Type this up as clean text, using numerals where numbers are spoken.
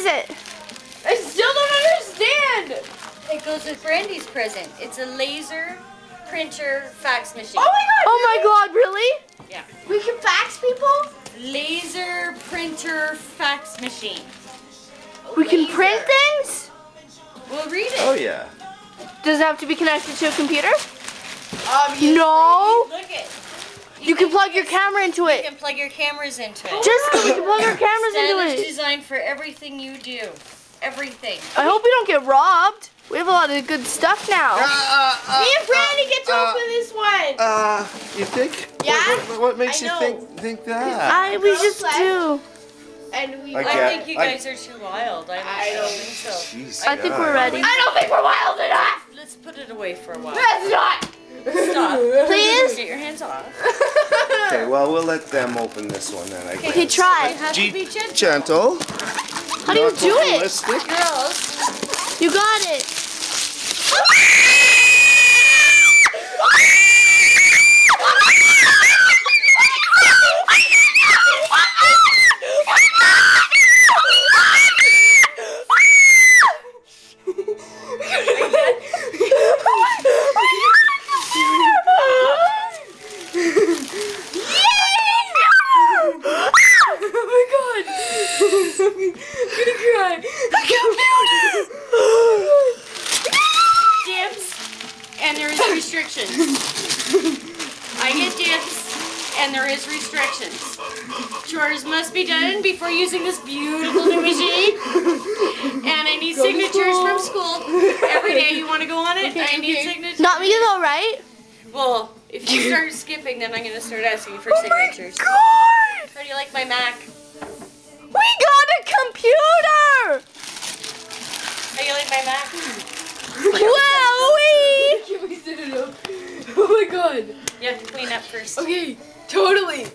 is it? I still don't understand. It goes with Brandy's present. It's a laser printer fax machine. Oh my god. Oh my god, really? Yeah. We can fax people? Laser printer fax machine. We can Laser. print things? We'll read it. Oh yeah. Does it have to be connected to a computer? Obviously. No. Look it. You can plug your camera into You it. can plug your cameras into it. Jessica, we can plug our cameras into Standards it. designed for everything you do. Everything. I hope we don't get robbed. We have a lot of good stuff now. Me and Brandy get to open this one. You think? Yeah? What makes I you know. think that? We just do. And we Okay. I think you guys are too wild. I don't think so. Jeez, I think God. we're ready. I don't think we're wild enough. Let's put it away for a while. That's not. Stop. Please? Get your hands off. Okay, well we'll let them open this one then. I guess. Okay, try. You have to be gentle. Gentle. How do you Not do it? populistic. Girls, You got it. and there is restrictions. I get dibs, and there is restrictions. Chores must be done before using this beautiful new machine. And I need signatures from school. Every day you want to go on it, I need signatures. Not me though, right? Well, if you start skipping, then I'm going to start asking you for signatures. God! How do you like my Mac? We got a computer! How do you like my Mac? Wowee! Can we set it up? Oh my god. You have to clean up first. Okay, totally.